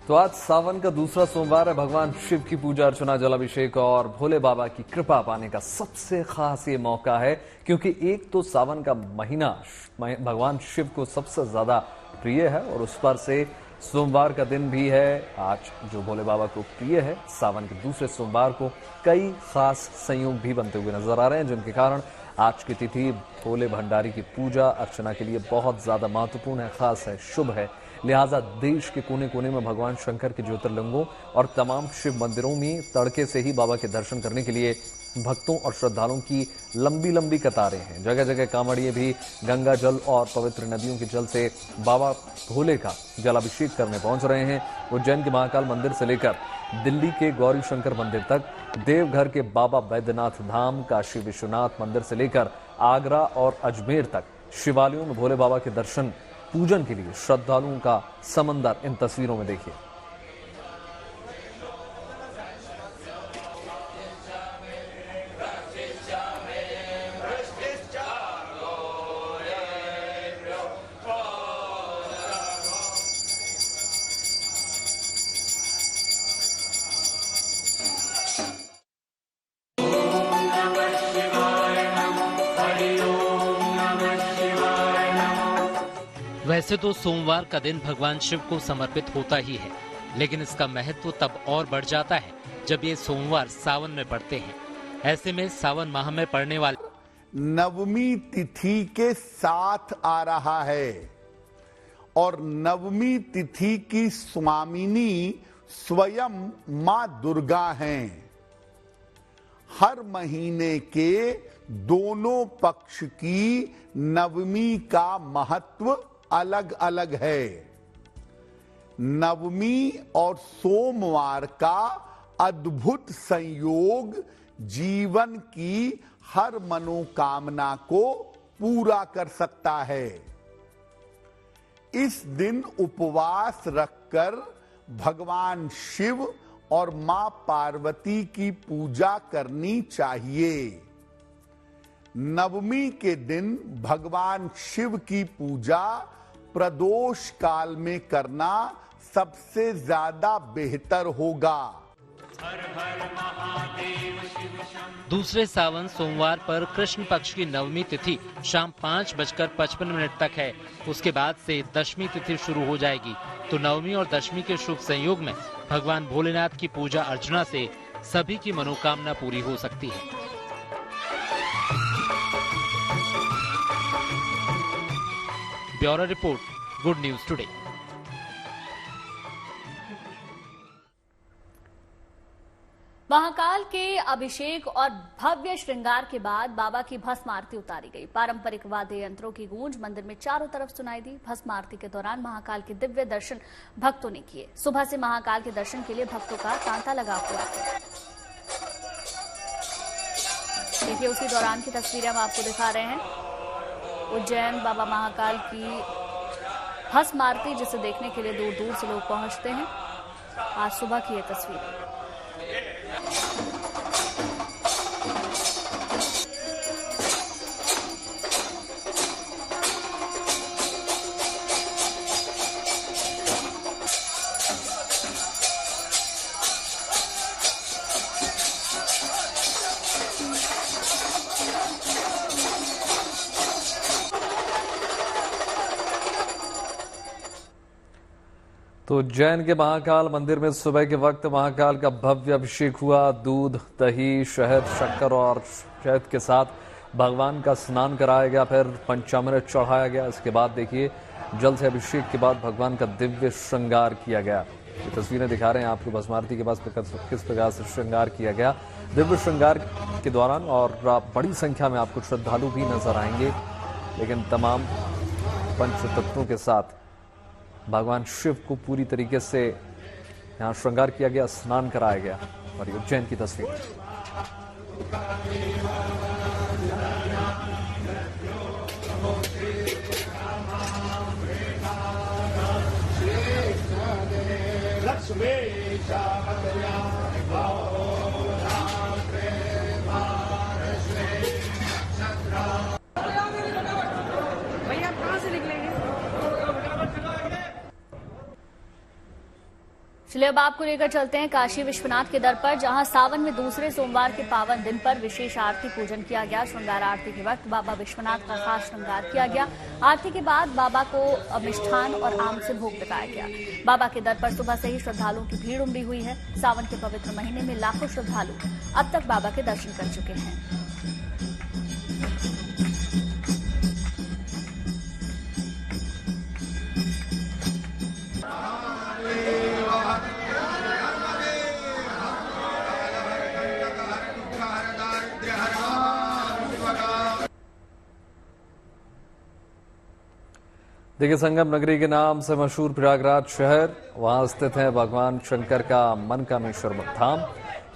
तो आज सावन का दूसरा सोमवार है। भगवान शिव की पूजा अर्चना, जलाभिषेक और भोले बाबा की कृपा पाने का सबसे खास ये मौका है, क्योंकि एक तो सावन का महीना भगवान शिव को सबसे ज्यादा प्रिय है और उस पर से सोमवार का दिन भी है आज, जो भोले बाबा को प्रिय है। सावन के दूसरे सोमवार को कई खास संयोग भी बनते हुए नजर आ रहे हैं, जिनके कारण आज की तिथि भोले भंडारी की पूजा अर्चना के लिए बहुत ज्यादा महत्वपूर्ण है, खास है, शुभ है। लिहाजा देश के कोने कोने में भगवान शंकर के ज्योतिर्लिंगों और तमाम शिव मंदिरों में तड़के से ही बाबा के दर्शन करने के लिए भक्तों और श्रद्धालुओं की लंबी लंबी कतारें हैं। जगह जगह कांवड़िए भी गंगा जल और पवित्र नदियों के जल से बाबा भोले का जलाभिषेक करने पहुंच रहे हैं। उज्जैन के महाकाल मंदिर से लेकर दिल्ली के गौरी शंकर मंदिर तक, देवघर के बाबा बैद्यनाथ धाम, काशी विश्वनाथ मंदिर से लेकर आगरा और अजमेर तक शिवालयों में भोले बाबा के दर्शन पूजन के लिए श्रद्धालुओं का समंदर इन तस्वीरों में देखिए। वैसे तो सोमवार का दिन भगवान शिव को समर्पित होता ही है, लेकिन इसका महत्व तब और बढ़ जाता है जब ये सोमवार सावन में पड़ते हैं। ऐसे में सावन माह में पड़ने वाले नवमी तिथि के साथ आ रहा है और नवमी तिथि की स्वामिनी स्वयं मां दुर्गा हैं। हर महीने के दोनों पक्ष की नवमी का महत्व अलग अलग है। नवमी और सोमवार का अद्भुत संयोग जीवन की हर मनोकामना को पूरा कर सकता है। इस दिन उपवास रखकर भगवान शिव और मां पार्वती की पूजा करनी चाहिए। नवमी के दिन भगवान शिव की पूजा प्रदोष काल में करना सबसे ज्यादा बेहतर होगा। दूसरे सावन सोमवार पर कृष्ण पक्ष की नवमी तिथि शाम 5:55 तक है। उसके बाद से दशमी तिथि शुरू हो जाएगी। तो नवमी और दशमी के शुभ संयोग में भगवान भोलेनाथ की पूजा अर्चना से सभी की मनोकामना पूरी हो सकती है। Bureau report, good news today. Mahakal के अभिषेक और भव्य श्रृंगार के बाद बाबा की भस्म आरती उतारी गई। पारंपरिक वाद्य यंत्रों की गूंज मंदिर में चारों तरफ सुनाई दी। भस्म आरती के दौरान महाकाल के दिव्य दर्शन भक्तों ने किए। सुबह से महाकाल के दर्शन के लिए भक्तों का तांता लगा हुआ है। देखिए, उसी दौरान की तस्वीरें हम आपको दिखा रहे हैं। उज्जैन बाबा महाकाल की भस्म आरती, जिसे देखने के लिए दूर दूर से लोग पहुंचते हैं। आज सुबह की ये तस्वीर। तो उज्जैन के महाकाल मंदिर में सुबह के वक्त महाकाल का भव्य अभिषेक हुआ। दूध, दही, शहद, शक्कर और शहद के साथ भगवान का स्नान कराया गया, फिर पंचामृत चढ़ाया गया। इसके बाद देखिए, जल से अभिषेक के बाद भगवान का दिव्य श्रृंगार किया गया। ये तस्वीरें दिखा रहे हैं आपको भस्म आरती के बाद किस प्रकार से श्रृंगार किया गया। दिव्य श्रृंगार के दौरान और बड़ी संख्या में आपको श्रद्धालु भी नजर आएंगे, लेकिन तमाम पंचतत्वों के साथ भगवान शिव को पूरी तरीके से यहाँ श्रृंगार किया गया, स्नान कराया गया। और ये उज्जैन की तस्वीर। चलिए अब आपको लेकर चलते हैं काशी विश्वनाथ के दर पर, जहां सावन में दूसरे सोमवार के पावन दिन पर विशेष आरती पूजन किया गया। श्रृंगार आरती के वक्त बाबा विश्वनाथ का खास श्रृंगार किया गया। आरती के बाद बाबा को मिष्ठान और आम से भोग लगाया गया। बाबा के दर पर सुबह से ही श्रद्धालुओं की भीड़ उमड़ी हुई है। सावन के पवित्र महीने में लाखों श्रद्धालु अब तक बाबा के दर्शन कर चुके हैं। देखिए, संगम नगरी के नाम से मशहूर प्रयागराज शहर, वहां स्थित है भगवान शंकर का मनकामेश्वर धाम।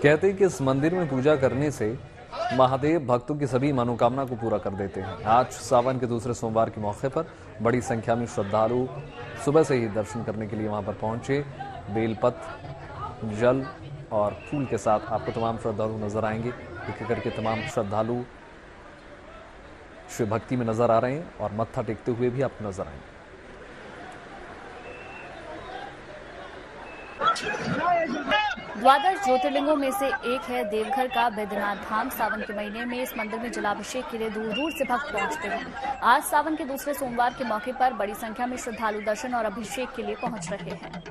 कहते हैं कि इस मंदिर में पूजा करने से महादेव भक्तों की सभी मनोकामना को पूरा कर देते हैं। आज सावन के दूसरे सोमवार के मौके पर बड़ी संख्या में श्रद्धालु सुबह से ही दर्शन करने के लिए वहां पर पहुंचे। बेलपत्र, जल और फूल के साथ आपको तमाम श्रद्धालु नजर आएंगे। एक एक करके तमाम श्रद्धालु शिव भक्ति में नजर आ रहे हैं और मत्था टेकते हुए भी आपको नजर आएंगे। द्वादश ज्योतिर्लिंगों में से एक है देवघर का बैद्यनाथ धाम। सावन के महीने में इस मंदिर में जलाभिषेक के लिए दूर दूर से भक्त पहुंचते हैं। आज सावन के दूसरे सोमवार के मौके पर बड़ी संख्या में श्रद्धालु दर्शन और अभिषेक के लिए पहुंच रहे हैं।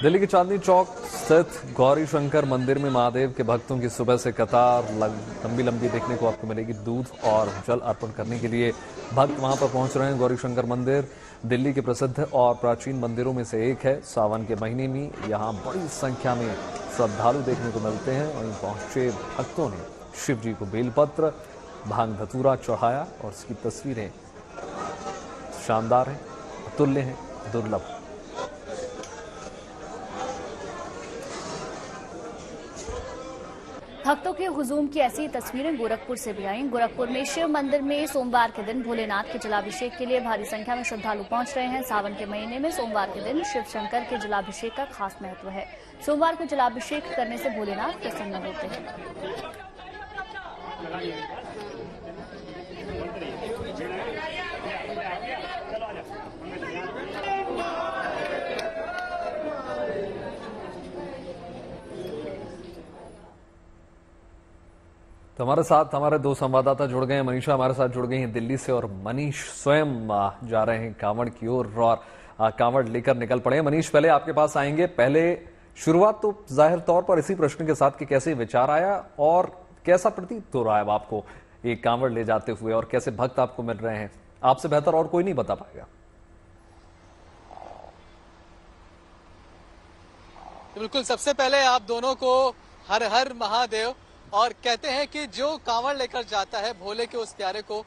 दिल्ली के चांदनी चौक स्थित गौरी शंकर मंदिर में महादेव के भक्तों की सुबह से कतार लंबी लंबी देखने को आपको मिलेगी। दूध और जल अर्पण करने के लिए भक्त वहां पर पहुंच रहे हैं। गौरी शंकर मंदिर दिल्ली के प्रसिद्ध और प्राचीन मंदिरों में से एक है। सावन के महीने में यहां बड़ी संख्या में श्रद्धालु देखने को मिलते हैं। वहीं पहुंचे भक्तों ने शिव जी को बेलपत्र, भांग धतूरा चढ़ाया और इसकी तस्वीरें शानदार हैं, अतुल्य हैं, दुर्लभ। भक्तों के हुजूम की ऐसी तस्वीरें गोरखपुर से भी आईं। गोरखपुर में शिव मंदिर में सोमवार के दिन भोलेनाथ के जलाभिषेक के लिए भारी संख्या में श्रद्धालु पहुंच रहे हैं। सावन के महीने में सोमवार के दिन शिव शंकर के जलाभिषेक का खास महत्व है। सोमवार को जलाभिषेक करने से भोलेनाथ प्रसन्न होते हैं। तो हमारे साथ हमारे दो संवाददाता जुड़ गए हैं। मनीषा हमारे साथ जुड़ गई हैं दिल्ली से और मनीष स्वयं जा रहे हैं कांवड़ की ओर और कांवड़ लेकर निकल पड़े हैं। मनीष, पहले आपके पास आएंगे। पहले शुरुआत तो जाहिर तौर पर इसी प्रश्न के साथ कि कैसे विचार आया और कैसा प्रतीत हो रहा है आपको एक कांवड़ ले जाते हुए और कैसे भक्त आपको मिल रहे हैं? आपसे बेहतर और कोई नहीं बता पाएगा। बिल्कुल, सबसे पहले आप दोनों को हर हर महादेव। और कहते हैं कि जो कांवड़ लेकर जाता है भोले के उस प्यारे को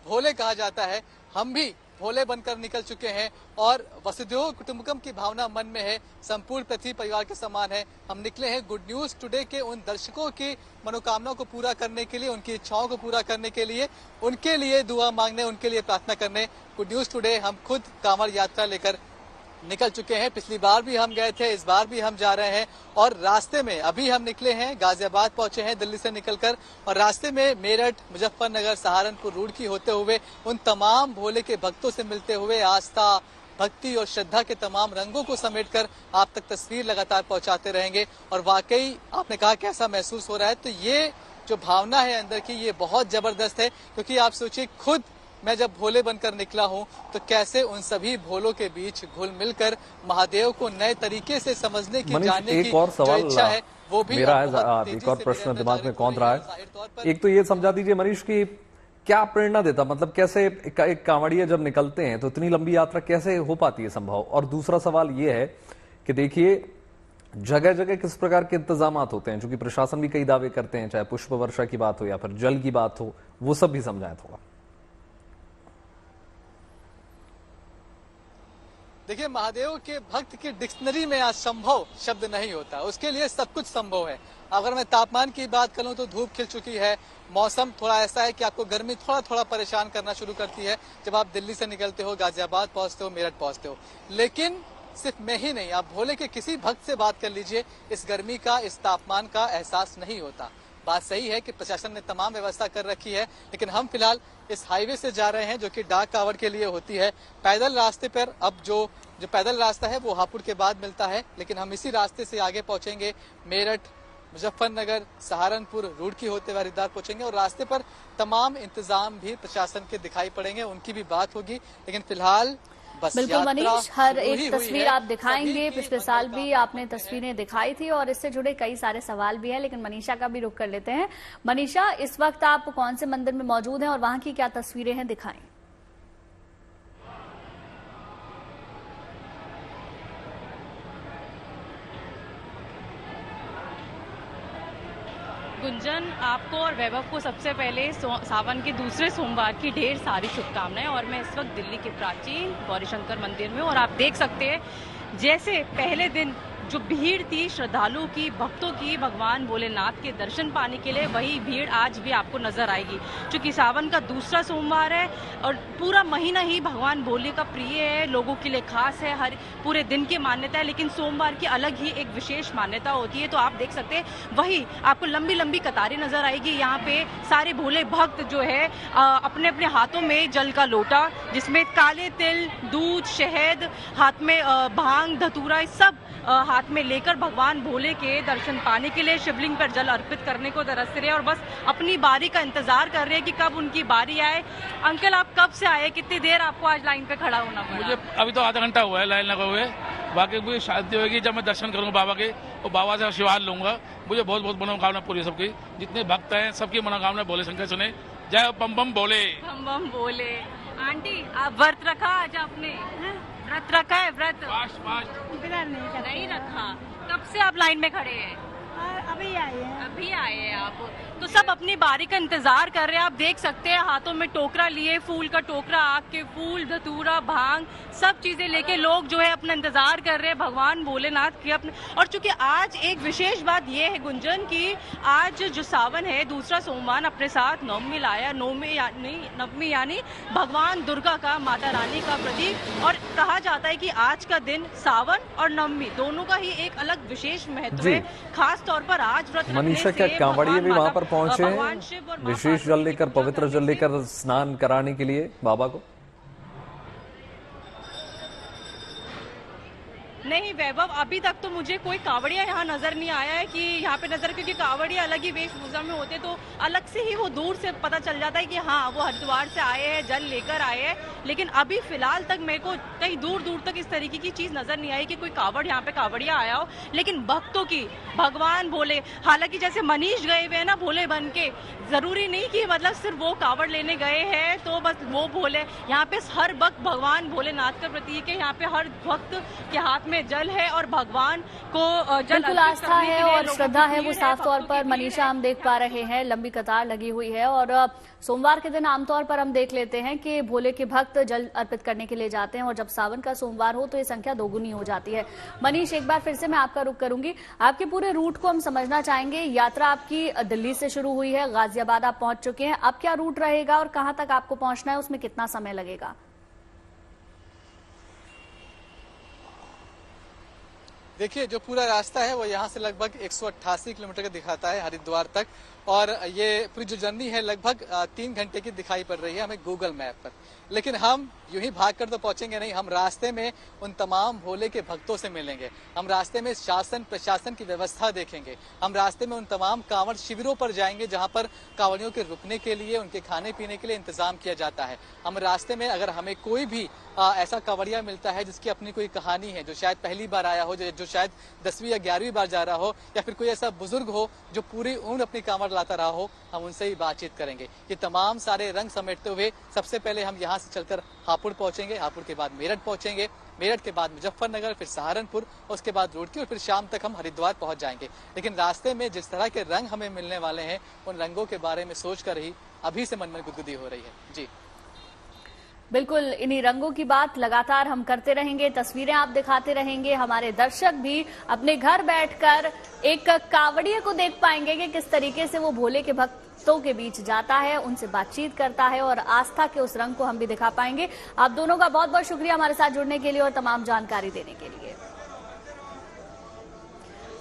भोले कहा जाता है। हम भी भोले बनकर निकल चुके हैं और वसुधैव कुटुंबकम की भावना मन में है। संपूर्ण पृथ्वी परिवार के समान है। हम निकले हैं गुड न्यूज टुडे के उन दर्शकों की मनोकामनाओं को पूरा करने के लिए, उनकी इच्छाओं को पूरा करने के लिए, उनके लिए दुआ मांगने, उनके लिए प्रार्थना करने। गुड न्यूज टुडे हम खुद कांवड़ यात्रा लेकर निकल चुके हैं। पिछली बार भी हम गए थे, इस बार भी हम जा रहे हैं। और रास्ते में अभी हम निकले हैं, गाजियाबाद पहुंचे हैं दिल्ली से निकलकर, और रास्ते में मेरठ, मुजफ्फरनगर, सहारनपुर, रुड़की होते हुए उन तमाम भोले के भक्तों से मिलते हुए आस्था, भक्ति और श्रद्धा के तमाम रंगों को समेटकर आप तक तस्वीर लगातार पहुंचाते रहेंगे। और वाकई आपने कहा कैसा महसूस हो रहा है, तो ये जो भावना है अंदर की, ये बहुत जबरदस्त है। क्योंकि आप सोचिए, खुद मैं जब भोले बनकर निकला हूं तो कैसे उन सभी भोलों के बीच घुल मिलकर महादेव को नए तरीके से समझने की, जानने की जो इच्छा है वो भी मेरा है। एक और प्रश्न दिमाग में कौन रहा है। एक तो ये समझा दीजिए मनीष की क्या प्रेरणा देता, मतलब कैसे एक कांवड़िया जब निकलते हैं तो इतनी लंबी यात्रा कैसे हो पाती है संभव? और दूसरा सवाल ये है कि देखिए जगह जगह किस प्रकार के इंतजाम होते हैं, क्योंकि प्रशासन भी कई दावे करते हैं, चाहे पुष्प वर्षा की बात हो या फिर जल की बात हो, वो सब भी समझाएं थोड़ा। देखिए, महादेव के भक्त की डिक्शनरी में असंभव शब्द नहीं होता, उसके लिए सब कुछ संभव है। अगर मैं तापमान की बात करूं तो धूप खिल चुकी है, मौसम थोड़ा ऐसा है कि आपको गर्मी थोड़ा थोड़ा परेशान करना शुरू करती है जब आप दिल्ली से निकलते हो, गाजियाबाद पहुंचते हो, मेरठ पहुंचते हो। लेकिन सिर्फ मैं ही नहीं, आप भोले के किसी भक्त से बात कर लीजिए, इस गर्मी का, इस तापमान का एहसास नहीं होता। बात सही है कि प्रशासन ने तमाम व्यवस्था कर रखी है, लेकिन हम फिलहाल इस हाईवे से जा रहे हैं जो कि डाक कावड़ के लिए होती है। पैदल रास्ते पर अब जो पैदल रास्ता है वो हापुड़ के बाद मिलता है, लेकिन हम इसी रास्ते से आगे पहुंचेंगे, मेरठ, मुजफ्फरनगर, सहारनपुर, रुड़की होते हुए हरिद्वार पहुंचेंगे और रास्ते पर तमाम इंतजाम भी प्रशासन के दिखाई पड़ेंगे, उनकी भी बात होगी। लेकिन फिलहाल बिल्कुल मनीष, हर एक तस्वीर आप दिखाएंगे। पिछले साल भी आपने तस्वीरें दिखाई थी और इससे जुड़े कई सारे सवाल भी हैं, लेकिन मनीषा का भी रुख कर लेते हैं। मनीषा, इस वक्त आप कौन से मंदिर में मौजूद हैं और वहां की क्या तस्वीरें हैं, दिखाएं। गुंजन, आपको और वैभव को सबसे पहले सावन के दूसरे सोमवार की ढेर सारी शुभकामनाएं। और मैं इस वक्त दिल्ली के प्राचीन गौरीशंकर मंदिर में, और आप देख सकते हैं जैसे पहले दिन जो भीड़ थी श्रद्धालुओं की, भक्तों की भगवान भोलेनाथ के दर्शन पाने के लिए, वही भीड़ आज भी आपको नजर आएगी। क्योंकि सावन का दूसरा सोमवार है और पूरा महीना ही भगवान भोले का प्रिय है, लोगों के लिए खास है, हर पूरे दिन की मान्यता है, लेकिन सोमवार की अलग ही एक विशेष मान्यता होती है। तो आप देख सकते हैं वही आपको लंबी लंबी कतारें नजर आएगी। यहाँ पे सारे भोले भक्त जो है अपने अपने हाथों में जल का लोटा, जिसमें काले तिल, दूध, शहद, हाथ में भांग, धतूरा, सब हाथ में लेकर भगवान भोले के दर्शन पाने के लिए शिवलिंग पर जल अर्पित करने को तरस रहे हैं और बस अपनी बारी का इंतजार कर रहे हैं कि कब उनकी बारी आए। अंकल, आप कब से आए, कितनी देर आपको आज लाइन पे खड़ा होना पड़ा? मुझे अभी तो आधा घंटा हुआ है लाइन लगा हुए। बाकी मुझे शांति होगी जब मैं दर्शन करूंगा बाबा के, और बाबा से आशीर्वाद लूंगा। मुझे बहुत बहुत मनोकामना पूरी, सबकी जितने भक्त हैं सबकी मनोकामना भोले शंकर सुने। जय बम बम भोले, बम बम भोले। आंटी, आप व्रत रखा आज आपने? व्रत रखा है? व्रत नहीं रखा। कब से आप लाइन में खड़े हैं? अभी आए हैं आप। तो सब अपनी बारी का इंतजार कर रहे हैं। आप देख सकते हैं हाथों में टोकरा लिए, फूल का टोकरा, आग के फूल, धतूरा, भांग, सब चीजें लेके लोग जो है अपना इंतजार कर रहे हैं भगवान भोलेनाथ के अपने। और चूंकि आज एक विशेष बात यह है गुंजन की आज जो सावन है, दूसरा सोमवार अपने साथ नवमी लाया। नवमी यानी भगवान दुर्गा का, माता रानी का प्रतीक। और कहा जाता है कि आज का दिन सावन और नवमी दोनों का ही एक अलग विशेष महत्व है। खास तौर पर आज व्रत मनीषा, क्या कांवड़िए भी वहां पर पहुंचे हैं विशेष जल लेकर, पवित्र जल लेकर स्नान कराने के लिए बाबा को? नहीं वैभव, अभी तक तो मुझे कोई कांवड़िया यहाँ नजर नहीं आया है कि यहाँ पे नजर, क्योंकि कांवड़िया अलग ही वेशभूषा में होते तो अलग से ही वो दूर से पता चल जाता है कि हाँ वो हरिद्वार से आए हैं, जल लेकर आए हैं। लेकिन अभी फिलहाल तक मेरे को कहीं दूर दूर तक इस तरीके की चीज नजर नहीं आई कि कोई कांवड़ यहाँ पे कांवड़िया आया हो। लेकिन भक्तों की, भगवान भोले, हालांकि जैसे मनीष गए हुए हैं ना भोले बन के, जरूरी नहीं कि मतलब सिर्फ वो कांवड़ लेने गए हैं तो बस वो भोले। यहाँ पे हर भक्त भगवान भोलेनाथ का प्रतीक है। यहाँ पे हर भक्त के हाथ में जल है और भगवान को जल बिल्कुल आस्था है और श्रद्धा है, वो साफ तौर पर मनीषा हम देख पा रहे हैं। लंबी कतार लगी हुई है और सोमवार के दिन आमतौर पर हम देख लेते हैं कि भोले के भक्त जल अर्पित करने के लिए जाते हैं और जब सावन का सोमवार हो तो ये संख्या दोगुनी हो जाती है। मनीष, एक बार फिर से मैं आपका रुख करूंगी, आपके पूरे रूट को हम समझना चाहेंगे। यात्रा आपकी दिल्ली से शुरू हुई है, गाजियाबाद आप पहुंच चुके हैं, अब क्या रूट रहेगा और कहां तक आपको पहुंचना है, उसमें कितना समय लगेगा? देखिए, जो पूरा रास्ता है वो यहाँ से लगभग 188 किलोमीटर का दिखाता है हरिद्वार तक, और ये पूरी जो जर्नी है लगभग 3 घंटे की दिखाई पड़ रही है हमें गूगल मैप पर। लेकिन हम यूं ही भागकर तो पहुंचेंगे नहीं, हम रास्ते में उन तमाम भोले के भक्तों से मिलेंगे, हम रास्ते में शासन प्रशासन की व्यवस्था देखेंगे, हम रास्ते में उन तमाम कांवड़ शिविरों पर जाएंगे जहां पर कांवड़ियों के रुकने के लिए, उनके खाने पीने के लिए इंतजाम किया जाता है। हम रास्ते में अगर हमें कोई भी ऐसा कांवड़िया मिलता है जिसकी अपनी कोई कहानी है, जो शायद पहली बार आया हो, जो शायद 10वीं या 11वीं बार जा रहा हो, या फिर कोई ऐसा बुजुर्ग हो जो पूरी उम्र अपनी कांवड़ लाता रहा हो, हम उनसे ही बातचीत करेंगे। ये तमाम सारे रंग समेटते हुए सबसे पहले हम यहाँ से चलकर हापुड़ पहुंचेंगे, हापुड़ के बाद मेरठ पहुंचेंगे, मेरठ के बाद मुजफ्फरनगर, फिर सहारनपुर, उसके बाद रुड़की और फिर शाम तक हम हरिद्वार पहुंच जाएंगे। लेकिन रास्ते में जिस तरह के रंग हमें मिलने वाले हैं, उन रंगों के बारे में सोचकर ही अभी से मन में गुदगुदी हो रही है। जी बिल्कुल, इन्हीं रंगों की बात लगातार हम करते रहेंगे, तस्वीरें आप दिखाते रहेंगे। हमारे दर्शक भी अपने घर बैठकर एक कावड़िए को देख पाएंगे कि किस तरीके से वो भोले के भक्तों के बीच जाता है, उनसे बातचीत करता है और आस्था के उस रंग को हम भी दिखा पाएंगे। आप दोनों का बहुत बहुत शुक्रिया हमारे साथ जुड़ने के लिए और तमाम जानकारी देने के लिए।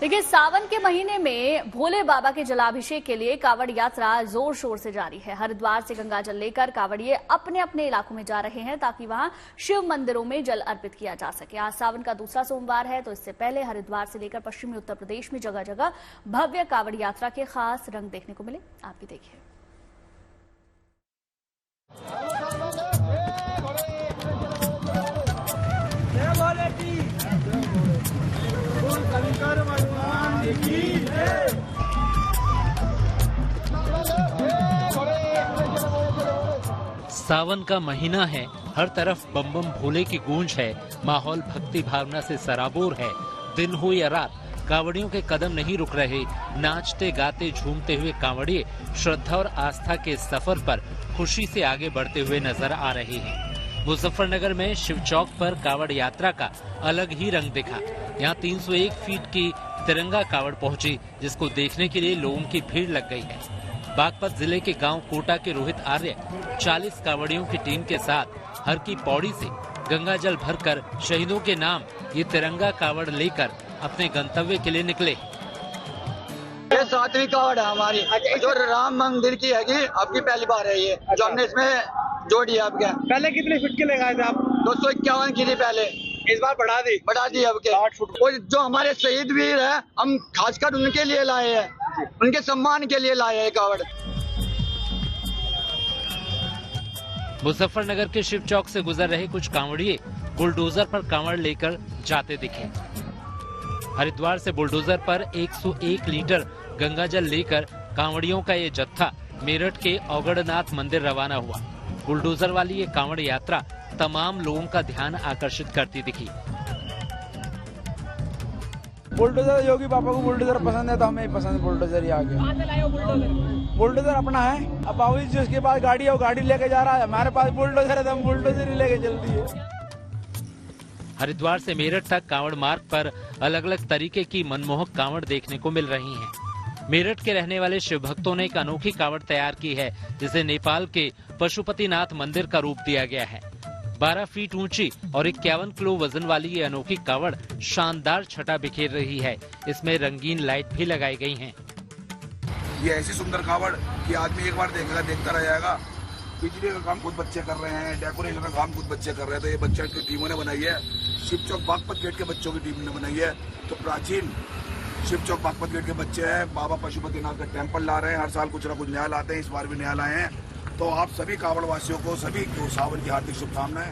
देखिए, सावन के महीने में भोले बाबा के जलाभिषेक के लिए कावड़ यात्रा जोर शोर से जारी है। हरिद्वार से गंगा जल लेकर कावड़िए अपने अपने इलाकों में जा रहे हैं ताकि वहां शिव मंदिरों में जल अर्पित किया जा सके। आज सावन का दूसरा सोमवार है, तो इससे पहले हरिद्वार से लेकर पश्चिमी उत्तर प्रदेश में जगह जगह भव्य कावड़ यात्रा के खास रंग देखने को मिले। आप भी देखिए। सावन का महीना है, हर तरफ बम बम भोले की गूंज है। माहौल भक्ति भावना से सराबोर है। दिन हो या रात, कांवड़ियों के कदम नहीं रुक रहे। नाचते गाते झूमते हुए कांवड़िए श्रद्धा और आस्था के सफर पर खुशी से आगे बढ़ते हुए नजर आ रहे हैं। मुजफ्फरनगर में शिव चौक पर कावड़ यात्रा का अलग ही रंग दिखा। यहाँ 301 फीट की तिरंगा कावड़ पहुंची, जिसको देखने के लिए लोगों की भीड़ लग गई है। बागपत जिले के गांव कोटा के रोहित आर्य 40 कावड़ियों की टीम के साथ हर की पौड़ी से गंगा जल भरकर शहीदों के नाम ये तिरंगा कावड़ लेकर अपने गंतव्य के लिए निकले। ये 7वीं कावड़ है हमारी, जो राम मंदिर की है। आपकी पहली बार है ये, जो हमने इसमें जोड़ी है। आपके पहले कितने फीट के लगाए थे आप? 251 की थी पहले, इस बार बढ़ा दी अब के 8 फुट। और जो हमारे शहीद वीर है, हम खासकर उनके लिए लाए हैं, उनके सम्मान के लिए लाए हैं कावड़। मुजफ्फरनगर के शिव चौक से गुजर रहे कुछ कांवड़िए बुलडोजर पर कांवड़ लेकर जाते दिखे। हरिद्वार से बुलडोजर पर 101 लीटर गंगा जल लेकर कांवड़ियों का ये जत्था मेरठ के औगड़नाथ मंदिर रवाना हुआ। बुलडोजर वाली ये कांवड़ यात्रा तमाम लोगों का ध्यान आकर्षित करती दिखी। बुलडोजर, योगी पापा को बुलडोजर पसंद है तो हमें पसंद है। बुलडोजर ही आ गया। बुलडोजर अपना है। अब बाबू जिसके पास गाड़ी है वो गाड़ी लेके जा रहा है, हमारे पास बुलडोजर है तो हम बुलडोजर ही लेके चलती है। हरिद्वार से मेरठ तक कांवड़ मार्ग पर अलग अलग तरीके की मनमोहक कांवड़ देखने को मिल रही हैं। मेरठ के रहने वाले शिव भक्तों ने एक अनोखी कांवड़ तैयार की है, जिसे नेपाल के पशुपतिनाथ मंदिर का रूप दिया गया है। 12 फीट ऊंची और 51 किलो वजन वाली ये अनोखी कावड़ शानदार छटा बिखेर रही है। इसमें रंगीन लाइट भी लगाई गई हैं। ये ऐसी सुंदर कावड़ कि आदमी एक बार देखेगा, देखता रह जाएगा। बिजली का काम खुद बच्चे कर रहे हैं, डेकोरेशन का काम खुद बच्चे कर रहे हैं। तो ये बच्चों की टीमों ने बनाई है। शिव चौक बागपत गेट के बच्चों की टीम ने बनाई है। तो प्राचीन शिव चौक बागपत गेट के बच्चे हैं, बाबा पशुपतिनाथ का टेम्पल ला रहे हैं। हर साल कुछ ना कुछ नया लाते हैं, इस बार भी नया लाए हैं। तो आप सभी कावड़ वासियों को, सभी को सावन की हार्दिक शुभकामनाएं।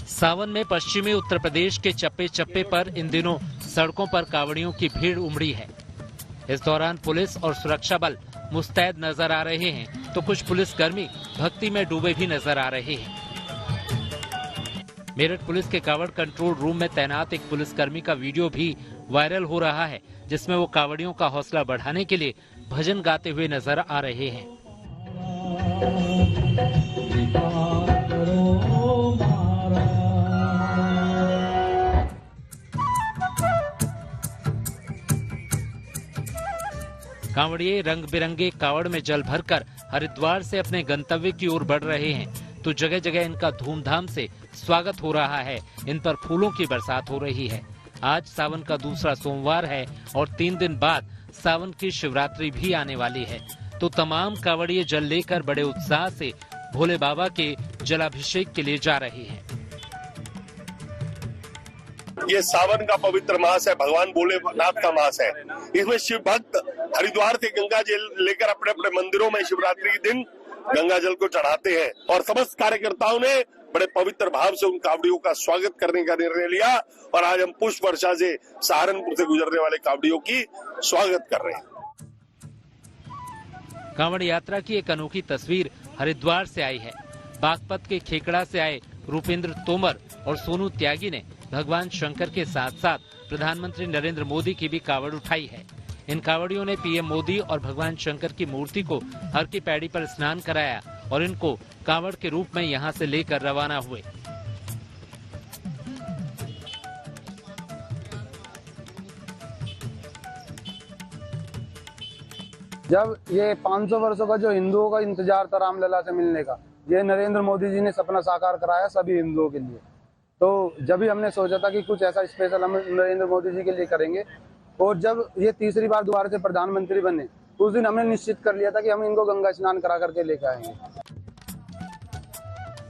सावन में पश्चिमी उत्तर प्रदेश के चप्पे चप्पे पर इन दिनों सड़कों पर कावड़ियों की भीड़ उमड़ी है। इस दौरान पुलिस और सुरक्षा बल मुस्तैद नजर आ रहे हैं, तो कुछ पुलिसकर्मी भक्ति में डूबे भी नजर आ रहे हैं। मेरठ पुलिस के कावड़ कंट्रोल रूम में तैनात एक पुलिसकर्मी का वीडियो भी वायरल हो रहा है, जिसमें वो कावड़ियों का हौसला बढ़ाने के लिए भजन गाते हुए नजर आ रहे हैं। कांवड़िए रंग बिरंगे कावड़ में जल भरकर हरिद्वार से अपने गंतव्य की ओर बढ़ रहे हैं, तो जगह जगह इनका धूमधाम से स्वागत हो रहा है। इन पर फूलों की बरसात हो रही है। आज सावन का दूसरा सोमवार है और 3 दिन बाद सावन की शिवरात्रि भी आने वाली है। तो तमाम कांवड़िए जल लेकर बड़े उत्साह से भोले बाबा के जलाभिषेक के लिए जा रहे हैं। ये सावन का पवित्र मास है, भगवान भोलेनाथ का मास है। इसमें शिव भक्त हरिद्वार से गंगा जल लेकर अपने अपने मंदिरों में शिवरात्रि के दिन गंगा जल को चढ़ाते हैं और समस्त कार्यकर्ताओं ने बड़े पवित्र भाव से उन कावड़ियों का स्वागत करने का निर्णय लिया और आज हम पुष्प वर्षा से सहारनपुर से गुजरने वाले कावड़ियों की स्वागत कर रहे हैं। कांवड़ यात्रा की एक अनोखी तस्वीर हरिद्वार से आई है। बागपत के खेकड़ा से आए रूपेंद्र तोमर और सोनू त्यागी ने भगवान शंकर के साथ साथ प्रधानमंत्री नरेंद्र मोदी की भी कावड़ उठाई है। इन कावड़ियों ने पीएम मोदी और भगवान शंकर की मूर्ति को हर की पैड़ी पर स्नान कराया और इनको कांवड़ के रूप में यहां से लेकर रवाना हुए। जब ये 500 वर्षों का जो हिंदुओं का इंतजार था रामलला से मिलने का, ये नरेंद्र मोदी जी ने सपना साकार कराया सभी हिंदुओं के लिए। तो जब भी हमने सोचा था कि कुछ ऐसा स्पेशल हम नरेंद्र मोदी जी के लिए करेंगे, और जब ये तीसरी बार दोबारा से प्रधानमंत्री बने उस दिन हमने निश्चित कर लिया था कि हम इनको गंगा स्नान करा करके लेकर आएंगे।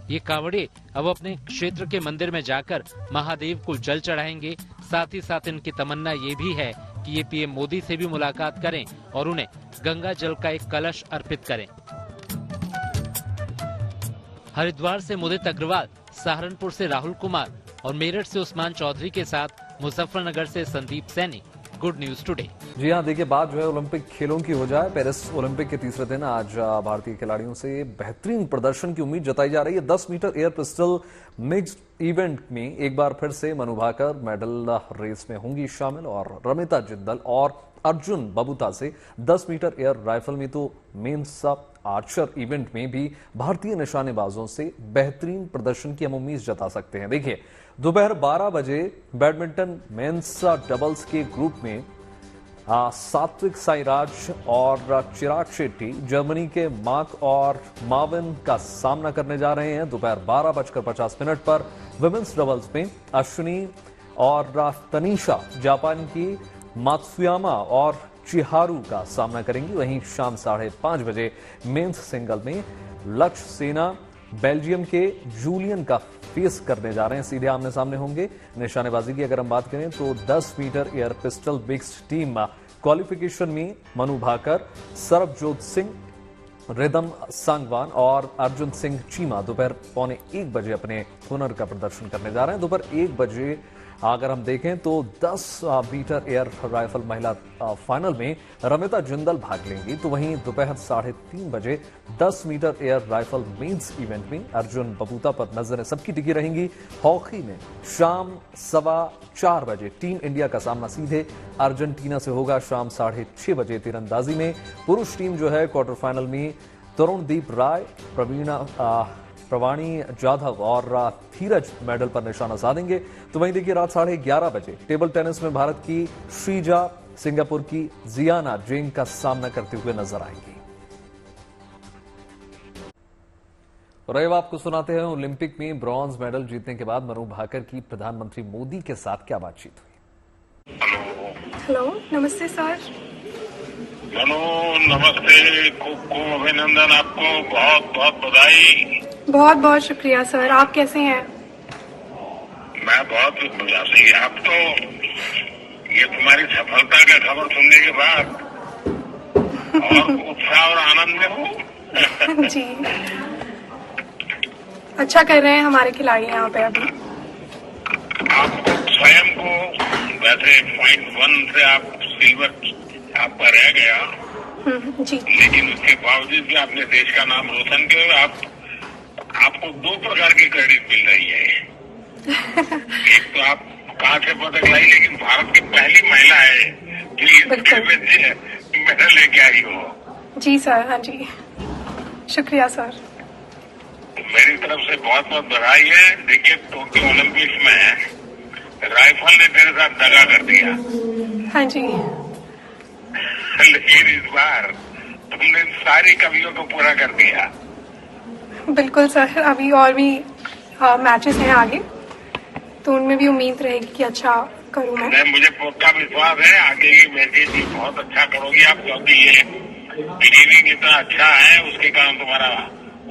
ये कांवड़े अब अपने क्षेत्र के मंदिर में जाकर महादेव को जल चढ़ाएंगे। साथ ही साथ इनकी तमन्ना ये भी है कि ये पीएम मोदी से भी मुलाकात करें और उन्हें गंगा जल का एक कलश अर्पित करें। हरिद्वार से मुदित अग्रवाल, सहारनपुर से राहुल कुमार और मेरठ से उस्मान चौधरी के साथ मुजफ्फरनगर से Sandeep Saini, good news today. जी हाँ, देखिए बात जो है ओलंपिक खेलों की हो जाए। पेरिस ओलंपिक के तीसरे दिन आज भारतीय खिलाड़ियों से बेहतरीन प्रदर्शन की उम्मीद जताई जा रही है। 10 metre air pistol mixed event में एक बार फिर से मनु भाकर मेडल रेस में होंगी शामिल और रमिता जिंदल और अर्जुन बबूता से 10 मीटर एयर राइफल में तो मेंस आर्चर इवेंट में भी भारतीय निशानेबाजों से बेहतरीन प्रदर्शन की हम उम्मीद जता सकते हैं। देखिए दोपहर 12 बजे बैडमिंटन मेंस डबल्स के ग्रुप में सात्विक साईराज और चिराग शेट्टी जर्मनी के मार्क और मार्विन का सामना करने जा रहे हैं। दोपहर 12:50 पर विमेंस डबल्स में अश्विनी और तनीषा जापान की मात्सुयामा और चिहारू का सामना करेंगी। वहीं शाम 5:30 बजे मेंस सिंगल में लक्ष्य सेना बेल्जियम के जूलियन का फेस करने जा रहे हैं। सीधे आमने सामने होंगे। निशानेबाजी की अगर हम बात करें तो 10 metre air pistol mixed team qualification में मनु भाकर, सरबजोत सिंह, रिदम सांगवान और अर्जुन सिंह चीमा दोपहर 1:15 बजे अपने हुनर का प्रदर्शन करने जा रहे हैं। दोपहर 1 बजे अगर हम देखें तो 10 मीटर एयर राइफल महिला फाइनल में रमिता जिंदल भाग लेंगी। तो वहीं दोपहर 3:30 बजे 10 metre air rifle men's event में अर्जुन बबूता पर नजरें सबकी टिकी रहेंगी। हॉकी में शाम 4:15 बजे टीम इंडिया का सामना सीधे अर्जेंटीना से होगा। शाम 6:30 बजे तीरंदाजी में पुरुष टीम जो है क्वार्टर फाइनल में तरुणदीप राय, प्रवाणी जाधव और धीरज मेडल पर निशाना साधेंगे। तो वहीं देखिए रात 11:30 बजे टेबल टेनिस में भारत की श्रीजा सिंगापुर की जियाना जेंग का सामना करते हुए नजर आएंगी। और अब आपको सुनाते हैं ओलंपिक में ब्रॉन्ज मेडल जीतने के बाद मनु भाकर की प्रधानमंत्री मोदी के साथ क्या बातचीत हुई। हेलो, नमस्ते सर। मनु नमस्ते, खूब अभिनंदन, आपको बहुत बहुत बधाई। बहुत बहुत शुक्रिया सर, आप कैसे हैं? मैं बहुत बढ़िया से। आप तो ये तुम्हारी सफलता का खबर सुनने के बाद और उत्साह और आनंद में हूँ। जी, अच्छा कर रहे हैं हमारे खिलाड़ी यहाँ पे अभी। आपको स्वयं को वैसे .1 से आप सिल्वर आपका रह गया, जी, लेकिन उसके बावजूद भी आपने देश का नाम रोशन किया। आपको 2 प्रकार की क्रेडिट मिल रही है। एक तो आप कहाँ से पदक लाई, लेकिन भारत की पहली महिला है जो इस खेल में मेडल लेके आई हो। जी सर, हाँ जी, शुक्रिया सर। मेरी तरफ से बहुत बहुत बधाई है। देखिए टोक्यो ओलंपिक्स में राइफल ने तेरे साथ दगा कर दिया। हाँ जी, लेकिन इस बार तुमने सारी कमियों को पूरा कर दिया। बिल्कुल सर, अभी और भी मैचेस हैं आगे, तो उनमें भी उम्मीद रहेगी कि अच्छा करूँ मैं। मुझे पक्का विश्वास है आगे की मैचेस भी बहुत अच्छा करोगी आप, क्योंकि ये बिगिनिंग इतना अच्छा है, उसके कारण तुम्हारा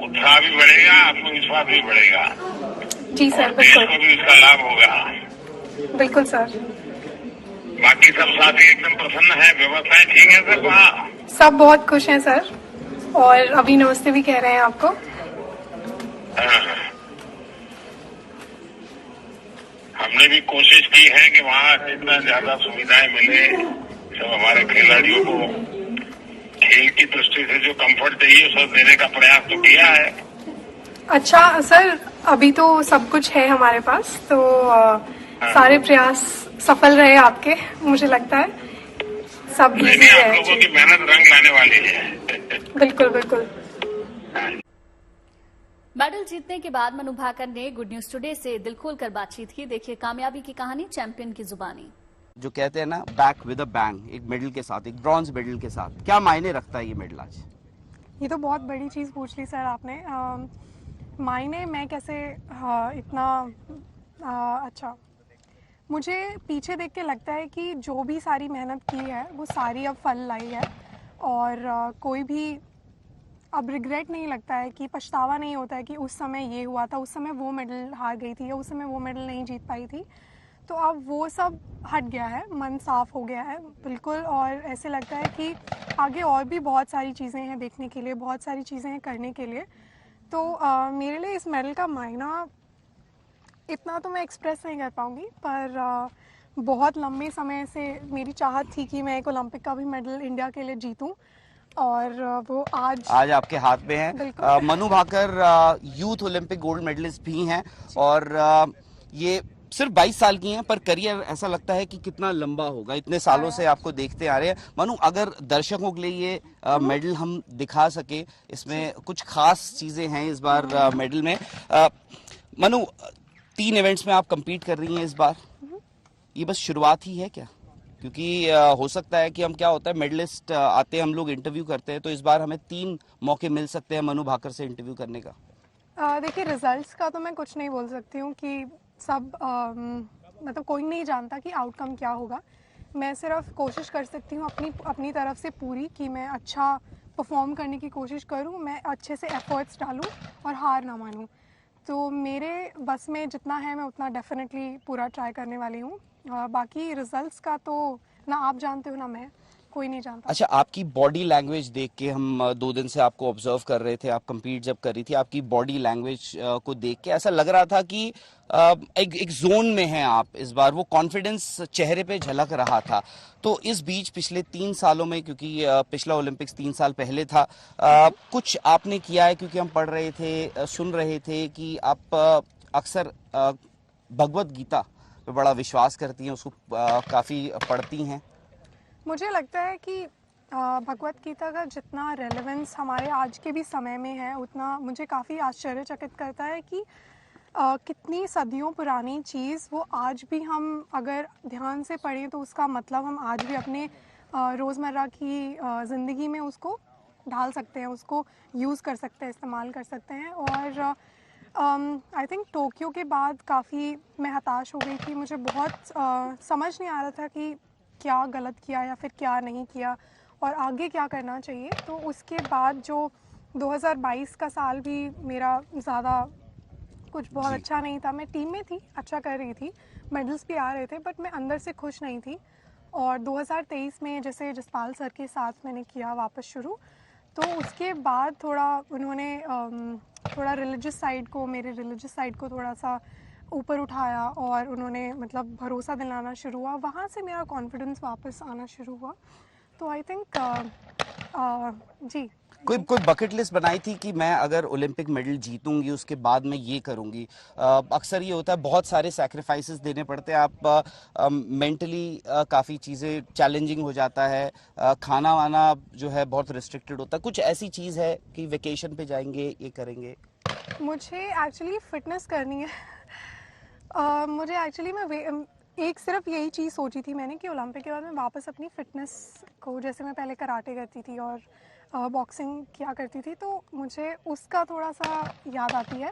उत्साह भी बढ़ेगा, आत्मविश्वास भी बढ़ेगा। जी सर, बिल्कुल। देश को भी उसका लाभ होगा। बिल्कुल सर। बाकी सब साथी एकदम प्रसन्न है, व्यवस्थाएं ठीक है सर वहाँ? सब बहुत खुश हैं सर, और अभी नमस्ते भी कह रहे हैं आपको। हमने भी कोशिश की है कि वहाँ जितना ज्यादा सुविधाएं मिले, सब हमारे खिलाड़ियों को खेल की दृष्टि से जो कंफर्ट चाहिए सब देने का प्रयास तो किया है। अच्छा सर, अभी तो सब कुछ है हमारे पास, तो सारे प्रयास सफल रहे आपके, मुझे लगता है सब इजी है। आप लोगों की मेहनत रंग लाने वाली है। बिल्कुल बिल्कुल। मेडल जीतने के बाद मनु भाकर ने गुड न्यूज टुडे से दिल खोलकर बातचीत की। देखिए कामयाबी की कहानी चैंपियन की जुबानी। जो कहते हैं ना, बैक विद अ बैंग, एक मेडल के साथ, एक ब्रॉन्ज मेडल के साथ, क्या मायने रखता है ये मेडल आज? ये तो बहुत बड़ी चीज़ पूछ ली सर आपने। मायने मैं कैसे इतना अच्छा, मुझे पीछे देख के लगता है कि जो भी सारी मेहनत की है वो सारी अब फल लाई है, और कोई भी अब रिग्रेट नहीं लगता है, कि पछतावा नहीं होता है कि उस समय ये हुआ था, उस समय वो मेडल हार गई थी या उस समय वो मेडल नहीं जीत पाई थी। तो अब वो सब हट गया है, मन साफ हो गया है बिल्कुल, और ऐसे लगता है कि आगे और भी बहुत सारी चीज़ें हैं देखने के लिए, बहुत सारी चीज़ें हैं करने के लिए। तो मेरे लिए इस मेडल का मायना इतना तो मैं एक्सप्रेस नहीं कर पाऊँगी, पर बहुत लंबे समय से मेरी चाहत थी कि मैं एक ओलंपिक का भी मेडल इंडिया के लिए जीतूँ, और वो आज आपके हाथ में है। Manu Bhaker youth Olympic gold medallist भी हैं, और ये सिर्फ 22 साल की हैं, पर करियर ऐसा लगता है कि कितना लंबा होगा, इतने सालों से आपको देखते आ रहे हैं। मनु, अगर दर्शकों के लिए ये मेडल हम दिखा सके, इसमें कुछ खास चीजें हैं इस बार मेडल में। मनु, 3 इवेंट्स में आप compete कर रही हैं इस बार, ये बस शुरुआत ही है क्या? क्योंकि हो सकता है कि हम, क्या होता है, मेडलिस्ट आते हैं, हम लोग इंटरव्यू करते हैं, तो इस बार हमें 3 मौके मिल सकते हैं मनु भाकर से इंटरव्यू करने का। देखिए, रिजल्ट्स का तो मैं कुछ नहीं बोल सकती हूँ कि सब मतलब कोई नहीं जानता कि आउटकम क्या होगा। मैं सिर्फ कोशिश कर सकती हूँ अपनी तरफ से पूरी, कि मैं अच्छा परफॉर्म करने की कोशिश करूँ, मैं अच्छे से एफर्ट्स डालूँ और हार ना मानूँ। तो मेरे बस में जितना है मैं उतना डेफिनेटली पूरा ट्राई करने वाली हूँ। बाकी रिजल्ट्स का तो ना आप जानते हो ना मैं, कोई नहीं जानता। अच्छा, आपकी बॉडी लैंग्वेज देख के, हम 2 दिन से आपको ऑब्जर्व कर रहे थे, आप compete जब कर रही थी, आपकी बॉडी लैंग्वेज को देख के ऐसा लग रहा था कि एक जोन में हैं आप इस बार, वो कॉन्फिडेंस चेहरे पे झलक रहा था। तो इस बीच पिछले 3 सालों में, क्योंकि पिछला ओलंपिक्स 3 साल पहले था, कुछ आपने किया है? क्योंकि हम पढ़ रहे थे, सुन रहे थे कि आप अक्सर भगवत गीता पे बड़ा विश्वास करती हैं, उसको काफ़ी पढ़ती हैं। मुझे लगता है कि भगवत गीता का जितना रेलेवेंस हमारे आज के भी समय में है, उतना मुझे काफ़ी आश्चर्यचकित करता है कि कितनी सदियों पुरानी चीज़ वो आज भी हम अगर ध्यान से पढ़ें तो उसका मतलब हम आज भी अपने रोज़मर्रा की ज़िंदगी में उसको ढाल सकते हैं, उसको यूज़ कर सकते हैं, इस्तेमाल कर सकते हैं। और आई थिंक टोक्यो के बाद काफ़ी मैं हताश हो गई थी, मुझे बहुत समझ नहीं आ रहा था कि क्या गलत किया या फिर क्या नहीं किया और आगे क्या करना चाहिए। तो उसके बाद जो 2022 का साल भी मेरा ज़्यादा कुछ बहुत अच्छा नहीं था। मैं टीम में थी, अच्छा कर रही थी, मेडल्स भी आ रहे थे, बट मैं अंदर से खुश नहीं थी। और 2023 में जैसे जसपाल सर के साथ मैंने किया वापस शुरू, तो उसके बाद थोड़ा उन्होंने थोड़ा रिलीजियस साइड को, मेरे रिलीजियस साइड को थोड़ा सा ऊपर उठाया और उन्होंने मतलब भरोसा दिलाना शुरू हुआ, वहाँ से मेरा कॉन्फिडेंस वापस आना शुरू हुआ। तो आई थिंक जी, कोई बकेट लिस्ट बनाई थी कि मैं अगर ओलंपिक मेडल जीतूंगी उसके बाद मैं ये करूंगी? अक्सर ये होता है, बहुत सारे सैक्रिफाइसेस देने पड़ते हैं, आप मेंटली काफ़ी चीज़ें चैलेंजिंग हो जाता है, खाना वाना जो है बहुत रिस्ट्रिक्टेड होता है। कुछ ऐसी चीज़ है कि वेकेशन पे जाएंगे, ये करेंगे? मुझे एक्चुअली फिटनेस करनी है। मुझे एक्चुअली मैं एक सिर्फ यही चीज़ सोची थी मैंने कि ओलंपिक के बाद मैं वापस अपनी फ़िटनेस को, जैसे मैं पहले कराटे करती थी और बॉक्सिंग किया करती थी, तो मुझे उसका थोड़ा सा याद आती है।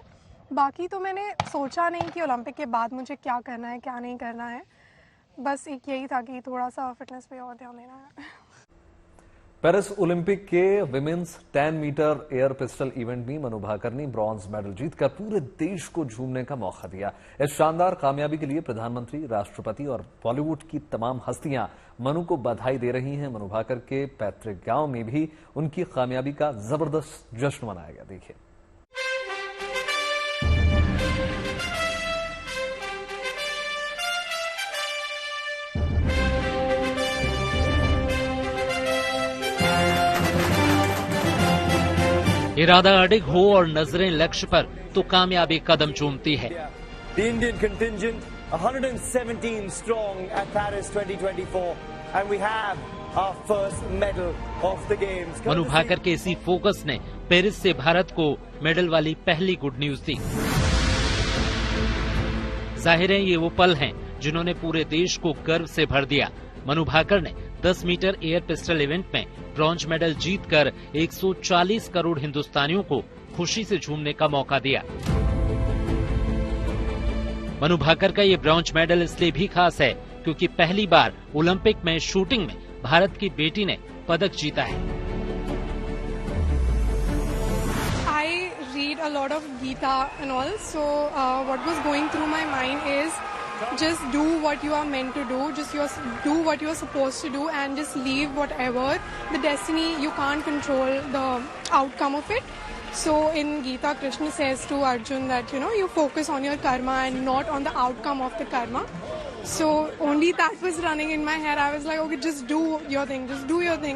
बाकी तो मैंने सोचा नहीं कि ओलंपिक के बाद मुझे क्या करना है, क्या नहीं करना है। बस एक यही था कि थोड़ा सा फिटनेस पे और ध्यान देना है। पेरिस ओलंपिक के women's 10 metre air pistol event में मनु भाकर ने ब्रॉन्ज मेडल जीतकर पूरे देश को झूमने का मौका दिया। इस शानदार कामयाबी के लिए प्रधानमंत्री, राष्ट्रपति और बॉलीवुड की तमाम हस्तियां मनु को बधाई दे रही हैं। मनु भाकर के पैतृक गांव में भी उनकी कामयाबी का जबरदस्त जश्न मनाया गया। देखिए, इरादा अडिग हो और नजरें लक्ष्य पर तो कामयाबी कदम चूमती है। The Indian contingent 117 strong at Paris 2024 and we have our first medal of the games. Manu Bhaker के इसी फोकस ने पेरिस से भारत को मेडल वाली पहली गुड न्यूज थी। जाहिर है ये वो पल हैं जिन्होंने पूरे देश को गर्व से भर दिया। मनु भाकर ने 10 मीटर एयर पिस्टल इवेंट में ब्रॉन्ज मेडल जीतकर 140 करोड़ हिंदुस्तानियों को खुशी से झूमने का मौका दिया। मनु भाकर का ये ब्रॉन्ज मेडल इसलिए भी खास है क्योंकि पहली बार ओलंपिक में शूटिंग में भारत की बेटी ने पदक जीता है। I read a lot of Gita and all, so what was going through my mind is just do what you are meant to do, do what you are supposed to do and just leave whatever. The destiny, you can't control the outcome of it. So in Gita, Krishna says to Arjun that, you focus on your karma and not on the outcome of the karma. So only that was running in my head. I was like, okay, just do your thing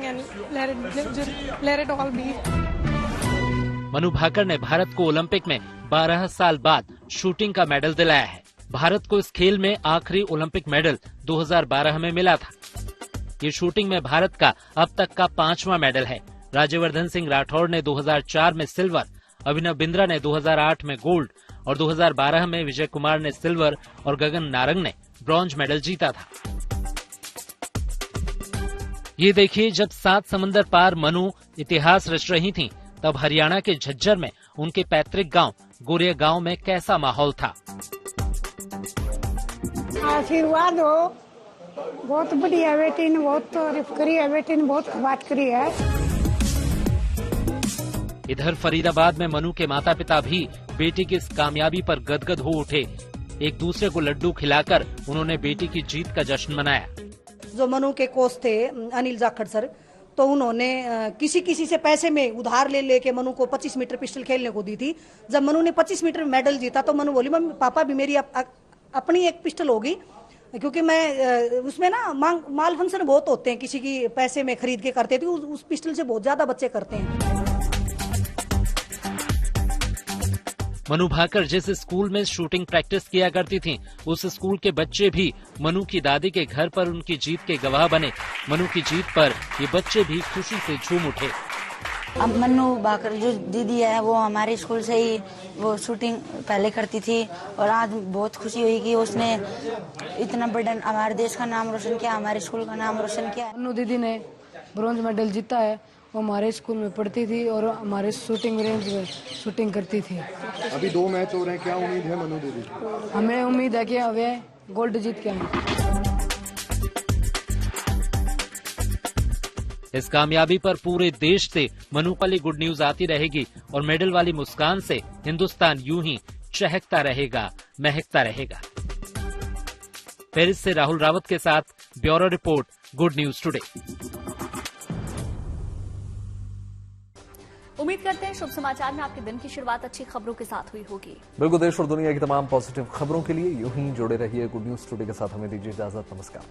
and let it all be. Manu Bhaker ने भारत को Olympic में 12 साल बाद shooting का medal दिलाया है। भारत को इस खेल में आखिरी ओलंपिक मेडल 2012 में मिला था। ये शूटिंग में भारत का अब तक का 5वां मेडल है। राज्यवर्धन सिंह राठौड़ ने 2004 में सिल्वर, अभिनव बिंद्रा ने 2008 में गोल्ड और 2012 में विजय कुमार ने सिल्वर और गगन नारंग ने ब्रॉन्ज मेडल जीता था। ये देखिए, जब 7 समंदर पार मनु इतिहास रच रही थीं, तब हरियाणा के झज्जर में उनके पैतृक गांव गोरिया गांव में कैसा माहौल था। आशीर्वाद हो, बहुत बढ़िया बेटी ने बहुत तारीफ करी है, बेटी ने बहुत बात करी है। इधर फरीदाबाद में मनु के माता पिता भी बेटी की इस कामयाबी पर गदगद हो उठे। एक दूसरे को लड्डू खिलाकर उन्होंने बेटी की जीत का जश्न मनाया। जो मनु के कोच थे अनिल जाखड़ सर, तो उन्होंने किसी से पैसे में उधार लेके मनु को 25 मीटर पिस्टल खेलने को दी थी। जब मनु ने 25 मीटर मेडल जीता तो मनु बोली, मम्मी पापा भी मेरी अपनी एक पिस्टल होगी, क्योंकि मैं उसमें ना माल फंक्शन बहुत होते हैं, किसी की पैसे में खरीद के करते थे, उस पिस्टल से बहुत ज्यादा बच्चे करते हैं। मनु भाकर जिस स्कूल में शूटिंग प्रैक्टिस किया करती थीं, उस स्कूल के बच्चे भी मनु की दादी के घर पर उनकी जीत के गवाह बने। मनु की जीत पर ये बच्चे भी खुशी से झूम उठे। अब मनु भाकर जो दीदी है वो हमारे स्कूल से ही वो शूटिंग पहले करती थी और आज बहुत खुशी हुई कि उसने इतना बड़ा हमारे देश का नाम रोशन किया, हमारे स्कूल का नाम रोशन किया। मनु दीदी ने ब्रॉन्ज मेडल जीता है। वो हमारे स्कूल में पढ़ती थी और हमारे शूटिंग रेंज में शूटिंग करती थी। अभी 2 मैच हो रहे हैं, क्या उम्मीद है मनु दीदी? हमें उम्मीद है कि वे गोल्ड जीत के आएंगे। इस कामयाबी पर पूरे देश से मनु वाली गुड न्यूज आती रहेगी और मेडल वाली मुस्कान से हिंदुस्तान यूं ही चहकता रहेगा, महकता रहेगा। पेरिस से राहुल रावत के साथ bureau report, good news today. उम्मीद करते हैं शुभ समाचार में आपके दिन की शुरुआत अच्छी खबरों के साथ हुई होगी। बिल्कुल, देश और दुनिया की तमाम पॉजिटिव खबरों के लिए यूं ही जुड़े रहिए गुड न्यूज टुडे के साथ। हमें दीजिए इजाजत, नमस्कार।